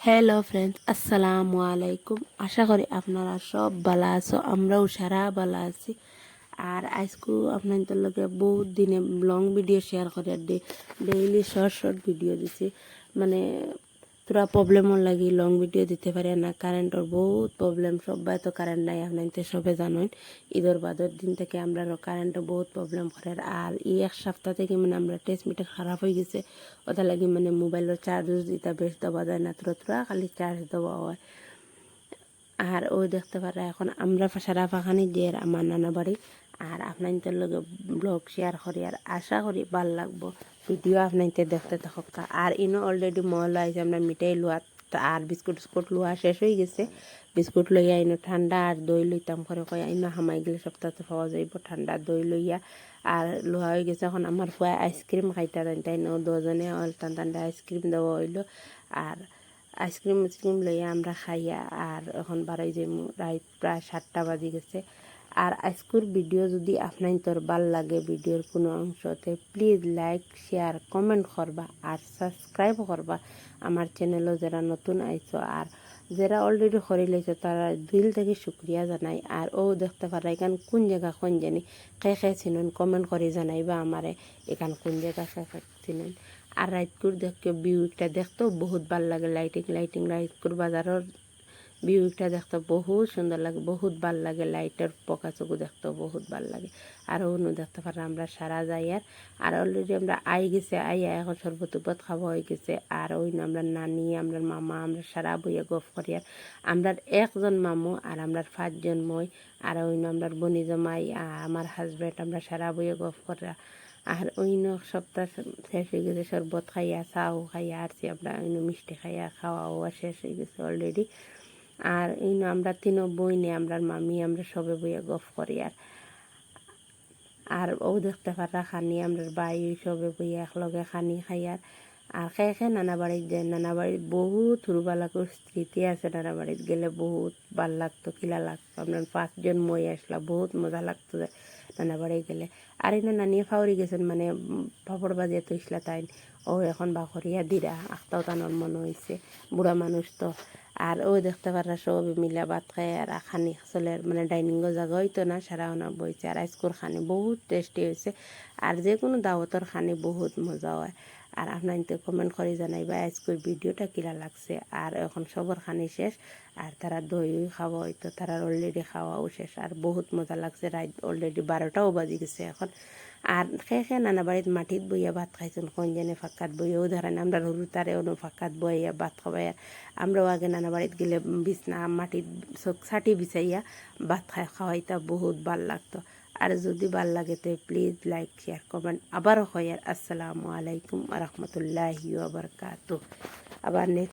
Hello friends, আসসালামু আলাইকুম। আশা করি আপনারা সব ভালো আছো, আমরাও সারা ভালো আছি। আর আজকে আপনাদের লগে বহুত দিনে লং ভিডিও শেয়ার করে ডেইলি শর্ট শর্ট ভিডিও দিছি। মানে তোরা প্রবলেমও লাগি লং ভিডিও দিতে পারে না, কারেন্টর বহুত প্রবলেম। সবাই তো কারেন্ট নাই, আপনাদের সবে জানেন। ঈদের বাদের দিন থেকে আমরা কারেন্টও বহুত প্রবলেম করে। আর এই এক সপ্তাহ থেকে মানে আমরা টেস্ট মিটার খারাপ হয়ে গেছে, ওটা লাগি মানে মোবাইলের চার্জ দিতে বেশ দেওয়া যায় না, তোরা খালি চার্জ দেওয়া হয়। আর ওই দেখতে পারে এখন আমরা সারা ফাঁকানি দিয়ে আমার নানা বাড়ি। আর আপনাদের লগে ব্লগ শেয়ার করি, আর আশা করি ভাল লাগবো ভিডিও আপনাদের দেখতে থাকুক। আর ইনো অলরেডি মহলা আছে, আমরা মিঠাই লোয়া আর বিস্কুট লোয়া শেষ হয়ে গেছে। বিস্কুট লইয়া ইনো ঠান্ডা আর দই লইতাম করে কয় ইনো হামাই গেলে সপ্তাহে পাওয়া যাইব ঠান্ডা দই লইয়া। আর লোয়া হয়ে গেছে, এখন আমার ফুয়া আইসক্রিম খাইতে দেন, তাই ন দুজনে ঠান্ডা আইসক্রিম দেওয়া হইলো। আর আইসক্রিম লইয়া আমরা খাইয়া আর এখন বাড়াই যে রাত প্রায় 7টা বাজে গেছে। আর আজকের ভিডিও যদি আপনার ভাল লাগে, ভিডিওর কোনো অংশতে প্লিজ লাইক শেয়ার কমেন্ট করবা আর সাবস্ক্রাইব করবা আমার চ্যানেলও যারা নতুন আইছো। আর যারা অলরেডি করে লাইছো তারা দিল থেকে শুক্রিয়া জানাই। আর ও দেখতে পারা এখান কোন জায়গা কোন জানি খে চিনুন, কমেন্ট করে জানাইবা আমারে এখান কোন জায়গা খে চিনুন। আর রাইতকুর দেখতে ভিউটা দেখতেও বহুত ভাল লাগে, লাইটিং রাইতকুর বাজারের ভিউটা দেখতে বহুত সুন্দর লাগে, বহুত ভাল লাগে। লাইটের পকাচকু দেখতেও বহুত ভাল লাগে। আর অন্য দেখতে পারে আমরা সারা যাই। আর অলরেডি আমরা গেছে আইয়া এখন শরবত খাওয়া হয়ে গেছে। আর ওই আমরা নানি, আমরা মামা, আমরা সারা বইয়া গফ করি। আর আমরা একজন মামু আর আমরা 5জন মই। আর ওই আমরা বনি জমাই আমার হাজব্যান্ড, আমরা সারা বইয়া গফ করা। আর অন্য সপ্তাহ শেষ হয়ে গেছে, শরবত খাইয়া চাও খাইয়া আসছি আমরা, অন্য মিষ্টি খাইয়া খাওয়াও শেষ হয়ে গেছে অলরেডি। আর অন্য আমরা 3 বই নিয়ে আমরা মামি আমরা সবে বইয়া গফ করি। আর ও দেখতে পারা খানি আমরা বাই সবে বইয়া একলগে খানি খাই। আর খেয়ে নানা বাড়িত যায়, নানা বাড়িত বহুত হুরবালাকুর স্মৃতি আছে। নানা বাড়িত গেলে বহুত ভাল লাগতো, কিলা লাগতো। আপনার 5জন মই আসলা, বহুত মজা লাগতো নানা বাড়ি গেলে। আর এনে নানিয়ে ফাউরি গেছেন, মানে পাপড় বাজিয়ে তো ইসলা তাই ও এখন বাকরিয়া দিরা আখতাও তানোর মনে হয়েছে, বুড়া মানুষ তো। আর ও দেখতে পারা সব মিলা ভাত খায় আর খানি চলে, মানে ডাইনিংও জায়গা হইতো না, সারা অনা বইছে। আর আজকের খানি বহুত টেস্টি হয়েছে। আর যে কোনো দাওয়াতর খানি বহুত মজা হয়। আর আপনার কমেন্ট করে জানাইবা আজকের ভিডিওটা কিরা লাগছে। আর এখন সবার খানি শেষ, আর তারা দই খাওয়া হইতো, তারা অলরেডি খাওয়াও শেষ। আর বহুত মজা লাগছে, রাত অলরেডি 12টাও বাজি গেছে এখন। আর খেয়ে নানা বাড়িত মাটিত বইয়া ভাত খাইছেন, কোন জানে ফাঁকাত বইয়াও ধরেন আমরা হরু তারে অন্য ফাঁকাত বইয়া ভাত খাওয়াই। আমরাও আগে নানা বাড়িত গেলে বিছনা মাটিত ছাটি বিছাইয়া ভাত খাওয়াইতা, বহুত ভাল লাগতো। আর যদি ভাল লাগে তো প্লিজ লাইক শেয়ার কমেন্ট আবারও হয়। আর আসসালামু আলাইকুম রহমতুল্লাহি ওয়া বারাকাতুহু। আবার নেক্সট